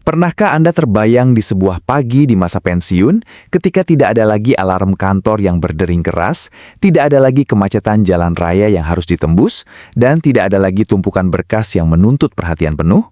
Pernahkah Anda terbayang di sebuah pagi di masa pensiun, ketika tidak ada lagi alarm kantor yang berdering keras, tidak ada lagi kemacetan jalan raya yang harus ditembus, dan tidak ada lagi tumpukan berkas yang menuntut perhatian penuh?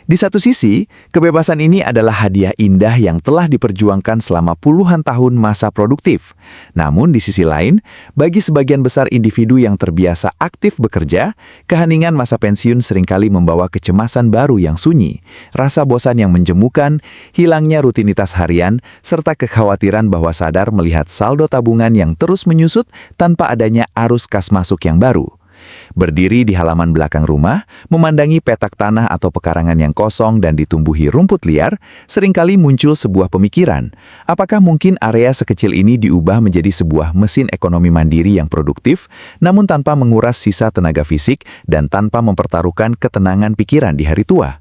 Di satu sisi, kebebasan ini adalah hadiah indah yang telah diperjuangkan selama puluhan tahun masa produktif. Namun di sisi lain, bagi sebagian besar individu yang terbiasa aktif bekerja, keheningan masa pensiun seringkali membawa kecemasan baru yang sunyi, rasa bosan yang menjemukan, hilangnya rutinitas harian, serta kekhawatiran bahwa sadar melihat saldo tabungan yang terus menyusut tanpa adanya arus kas masuk yang baru. Berdiri di halaman belakang rumah, memandangi petak tanah atau pekarangan yang kosong dan ditumbuhi rumput liar, seringkali muncul sebuah pemikiran. Apakah mungkin area sekecil ini diubah menjadi sebuah mesin ekonomi mandiri yang produktif, namun tanpa menguras sisa tenaga fisik dan tanpa mempertaruhkan ketenangan pikiran di hari tua?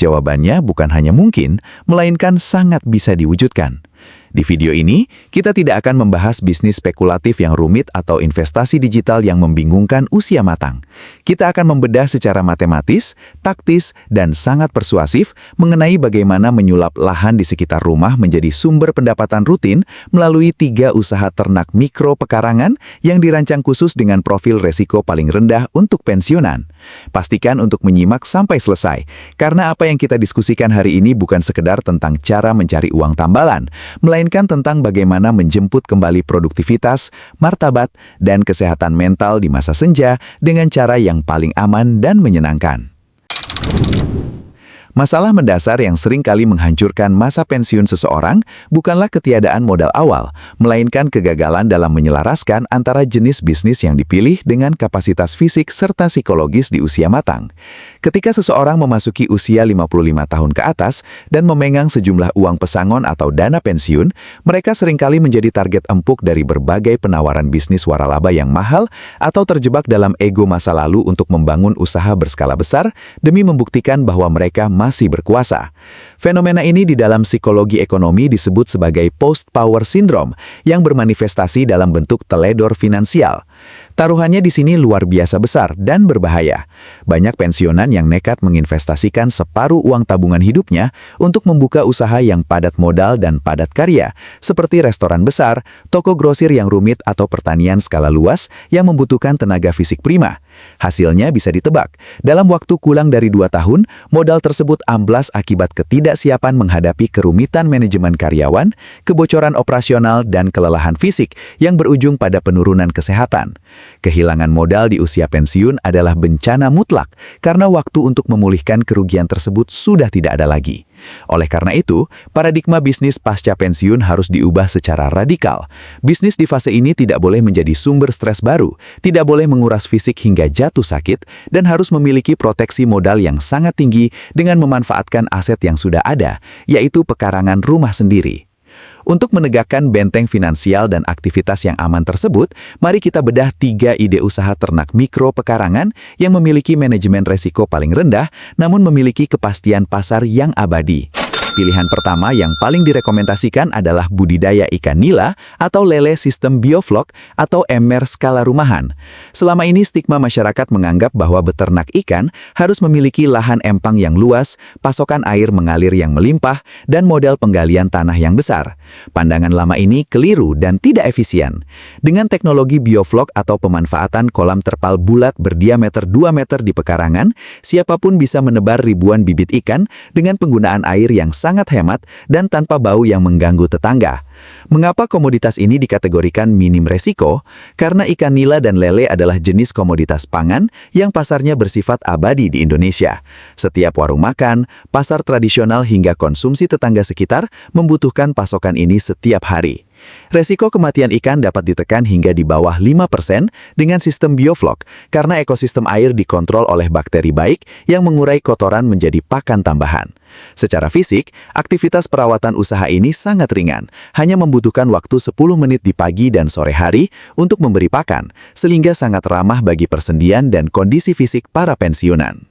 Jawabannya bukan hanya mungkin, melainkan sangat bisa diwujudkan. Di video ini, kita tidak akan membahas bisnis spekulatif yang rumit atau investasi digital yang membingungkan usia matang. Kita akan membedah secara matematis, taktis, dan sangat persuasif mengenai bagaimana menyulap lahan di sekitar rumah menjadi sumber pendapatan rutin melalui 3 usaha ternak mikro pekarangan yang dirancang khusus dengan profil resiko paling rendah untuk pensiunan. Pastikan untuk menyimak sampai selesai, karena apa yang kita diskusikan hari ini bukan sekedar tentang cara mencari uang tambalan, melainkan tentang bagaimana menjemput kembali produktivitas, martabat, dan kesehatan mental di masa senja dengan cara yang paling aman dan menyenangkan. Masalah mendasar yang sering kali menghancurkan masa pensiun seseorang bukanlah ketiadaan modal awal, melainkan kegagalan dalam menyelaraskan antara jenis bisnis yang dipilih dengan kapasitas fisik serta psikologis di usia matang. Ketika seseorang memasuki usia 55 tahun ke atas dan memegang sejumlah uang pesangon atau dana pensiun, mereka seringkali menjadi target empuk dari berbagai penawaran bisnis waralaba yang mahal atau terjebak dalam ego masa lalu untuk membangun usaha berskala besar demi membuktikan bahwa mereka masih berkuasa. Fenomena ini di dalam psikologi ekonomi disebut sebagai post-power syndrome yang bermanifestasi dalam bentuk teledor finansial. Taruhannya di sini luar biasa besar dan berbahaya. Banyak pensiunan yang nekat menginvestasikan separuh uang tabungan hidupnya untuk membuka usaha yang padat modal dan padat karya, seperti restoran besar, toko grosir yang rumit atau pertanian skala luas yang membutuhkan tenaga fisik prima. Hasilnya bisa ditebak. Dalam waktu kurang dari 2 tahun, modal tersebut amblas akibat ketidaksiapan menghadapi kerumitan manajemen karyawan, kebocoran operasional, dan kelelahan fisik yang berujung pada penurunan kesehatan. Kehilangan modal di usia pensiun adalah bencana mutlak karena waktu untuk memulihkan kerugian tersebut sudah tidak ada lagi. Oleh karena itu, paradigma bisnis pasca pensiun harus diubah secara radikal. Bisnis di fase ini tidak boleh menjadi sumber stres baru, tidak boleh menguras fisik hingga jatuh sakit, dan harus memiliki proteksi modal yang sangat tinggi dengan memanfaatkan aset yang sudah ada, yaitu pekarangan rumah sendiri. Untuk menegakkan benteng finansial dan aktivitas yang aman tersebut, mari kita bedah 3 ide usaha ternak mikro pekarangan yang memiliki manajemen resiko paling rendah, namun memiliki kepastian pasar yang abadi. Pilihan pertama yang paling direkomendasikan adalah budidaya ikan nila atau lele sistem bioflok atau emmer skala rumahan. Selama ini stigma masyarakat menganggap bahwa beternak ikan harus memiliki lahan empang yang luas, pasokan air mengalir yang melimpah, dan modal penggalian tanah yang besar. Pandangan lama ini keliru dan tidak efisien. Dengan teknologi bioflok atau pemanfaatan kolam terpal bulat berdiameter 2 meter di pekarangan, siapapun bisa menebar ribuan bibit ikan dengan penggunaan air yang sangat hemat dan tanpa bau yang mengganggu tetangga. Mengapa komoditas ini dikategorikan minim resiko? Karena ikan nila dan lele adalah jenis komoditas pangan yang pasarnya bersifat abadi di Indonesia. Setiap warung makan, pasar tradisional hingga konsumsi tetangga sekitar membutuhkan pasokan ini setiap hari. Resiko kematian ikan dapat ditekan hingga di bawah 5% dengan sistem bioflok karena ekosistem air dikontrol oleh bakteri baik yang mengurai kotoran menjadi pakan tambahan. Secara fisik, aktivitas perawatan usaha ini sangat ringan, hanya membutuhkan waktu 10 menit di pagi dan sore hari untuk memberi pakan, sehingga sangat ramah bagi persendian dan kondisi fisik para pensiunan.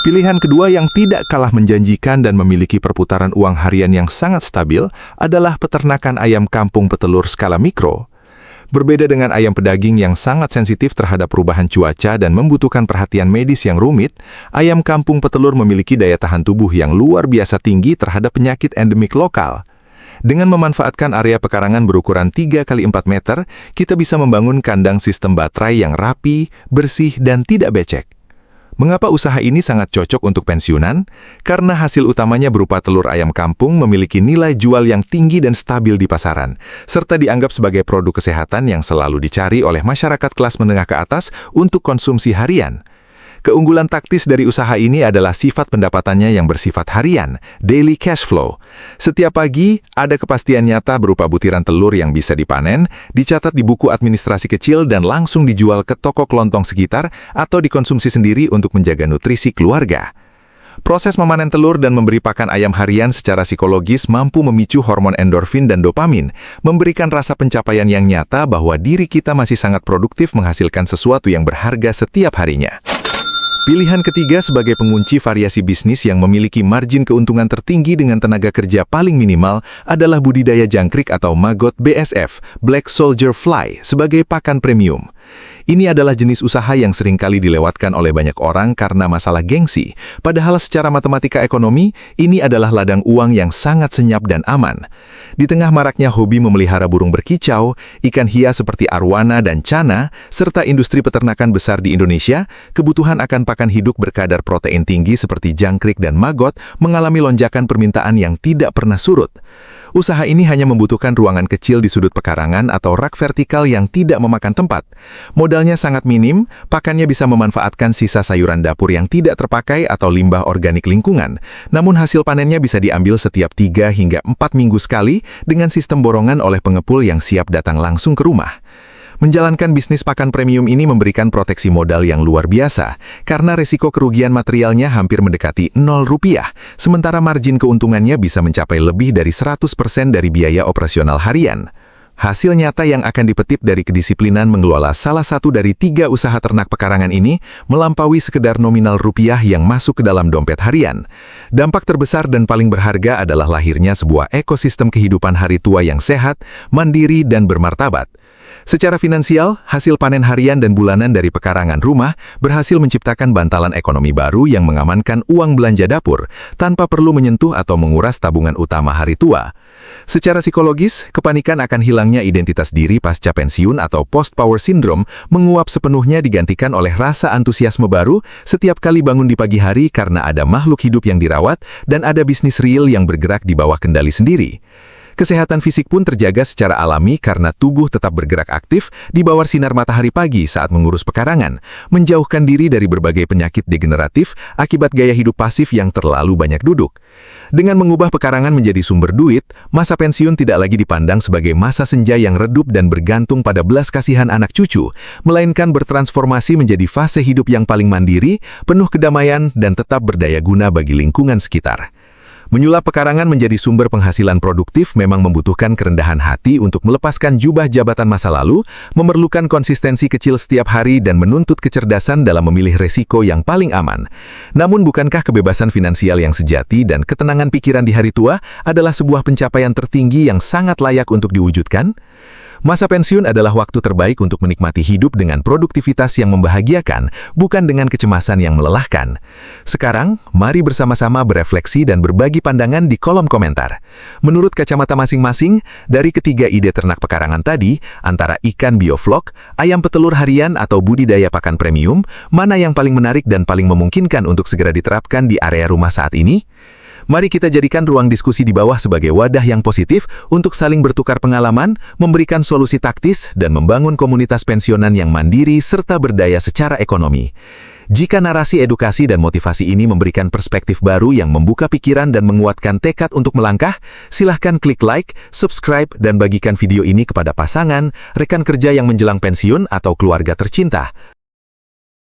Pilihan kedua yang tidak kalah menjanjikan dan memiliki perputaran uang harian yang sangat stabil adalah peternakan ayam kampung petelur skala mikro. Berbeda dengan ayam pedaging yang sangat sensitif terhadap perubahan cuaca dan membutuhkan perhatian medis yang rumit, ayam kampung petelur memiliki daya tahan tubuh yang luar biasa tinggi terhadap penyakit endemik lokal. Dengan memanfaatkan area pekarangan berukuran 3 kali 4 meter, kita bisa membangun kandang sistem baterai yang rapi, bersih, dan tidak becek. Mengapa usaha ini sangat cocok untuk pensiunan? Karena hasil utamanya berupa telur ayam kampung memiliki nilai jual yang tinggi dan stabil di pasaran, serta dianggap sebagai produk kesehatan yang selalu dicari oleh masyarakat kelas menengah ke atas untuk konsumsi harian. Keunggulan taktis dari usaha ini adalah sifat pendapatannya yang bersifat harian, daily cash flow. Setiap pagi, ada kepastian nyata berupa butiran telur yang bisa dipanen, dicatat di buku administrasi kecil dan langsung dijual ke toko kelontong sekitar atau dikonsumsi sendiri untuk menjaga nutrisi keluarga. Proses memanen telur dan memberi pakan ayam harian secara psikologis mampu memicu hormon endorfin dan dopamin, memberikan rasa pencapaian yang nyata bahwa diri kita masih sangat produktif menghasilkan sesuatu yang berharga setiap harinya. Pilihan ketiga sebagai pengunci variasi bisnis yang memiliki margin keuntungan tertinggi dengan tenaga kerja paling minimal adalah budidaya jangkrik atau maggot BSF, Black Soldier Fly, sebagai pakan premium. Ini adalah jenis usaha yang seringkali dilewatkan oleh banyak orang karena masalah gengsi, padahal secara matematika ekonomi, ini adalah ladang uang yang sangat senyap dan aman. Di tengah maraknya hobi memelihara burung berkicau, ikan hias seperti arwana dan cana, serta industri peternakan besar di Indonesia, kebutuhan akan pakan hidup berkadar protein tinggi seperti jangkrik dan maggot mengalami lonjakan permintaan yang tidak pernah surut. Usaha ini hanya membutuhkan ruangan kecil di sudut pekarangan atau rak vertikal yang tidak memakan tempat. Modalnya sangat minim, pakannya bisa memanfaatkan sisa sayuran dapur yang tidak terpakai atau limbah organik lingkungan. Namun hasil panennya bisa diambil setiap 3 hingga 4 minggu sekali dengan sistem borongan oleh pengepul yang siap datang langsung ke rumah. Menjalankan bisnis pakan premium ini memberikan proteksi modal yang luar biasa, karena resiko kerugian materialnya hampir mendekati Rp0, sementara margin keuntungannya bisa mencapai lebih dari 100% dari biaya operasional harian. Hasil nyata yang akan dipetik dari kedisiplinan mengelola salah satu dari 3 usaha ternak pekarangan ini melampaui sekedar nominal rupiah yang masuk ke dalam dompet harian. Dampak terbesar dan paling berharga adalah lahirnya sebuah ekosistem kehidupan hari tua yang sehat, mandiri, dan bermartabat. Secara finansial, hasil panen harian dan bulanan dari pekarangan rumah berhasil menciptakan bantalan ekonomi baru yang mengamankan uang belanja dapur tanpa perlu menyentuh atau menguras tabungan utama hari tua. Secara psikologis, kepanikan akan hilangnya identitas diri pasca pensiun atau post-power syndrome menguap sepenuhnya digantikan oleh rasa antusiasme baru setiap kali bangun di pagi hari karena ada makhluk hidup yang dirawat dan ada bisnis real yang bergerak di bawah kendali sendiri. Kesehatan fisik pun terjaga secara alami karena tubuh tetap bergerak aktif di bawah sinar matahari pagi saat mengurus pekarangan, menjauhkan diri dari berbagai penyakit degeneratif akibat gaya hidup pasif yang terlalu banyak duduk. Dengan mengubah pekarangan menjadi sumber duit, masa pensiun tidak lagi dipandang sebagai masa senja yang redup dan bergantung pada belas kasihan anak cucu, melainkan bertransformasi menjadi fase hidup yang paling mandiri, penuh kedamaian, dan tetap berdaya guna bagi lingkungan sekitar. Menyulap pekarangan menjadi sumber penghasilan produktif memang membutuhkan kerendahan hati untuk melepaskan jubah jabatan masa lalu, memerlukan konsistensi kecil setiap hari dan menuntut kecerdasan dalam memilih resiko yang paling aman. Namun bukankah kebebasan finansial yang sejati dan ketenangan pikiran di hari tua adalah sebuah pencapaian tertinggi yang sangat layak untuk diwujudkan? Masa pensiun adalah waktu terbaik untuk menikmati hidup dengan produktivitas yang membahagiakan, bukan dengan kecemasan yang melelahkan. Sekarang, mari bersama-sama berefleksi dan berbagi pandangan di kolom komentar. Menurut kacamata masing-masing, dari ketiga ide ternak pekarangan tadi, antara ikan bioflok, ayam petelur harian atau budidaya pakan premium, mana yang paling menarik dan paling memungkinkan untuk segera diterapkan di area rumah saat ini? Mari kita jadikan ruang diskusi di bawah sebagai wadah yang positif untuk saling bertukar pengalaman, memberikan solusi taktis, dan membangun komunitas pensiunan yang mandiri serta berdaya secara ekonomi. Jika narasi edukasi dan motivasi ini memberikan perspektif baru yang membuka pikiran dan menguatkan tekad untuk melangkah, silahkan klik like, subscribe, dan bagikan video ini kepada pasangan, rekan kerja yang menjelang pensiun, atau keluarga tercinta.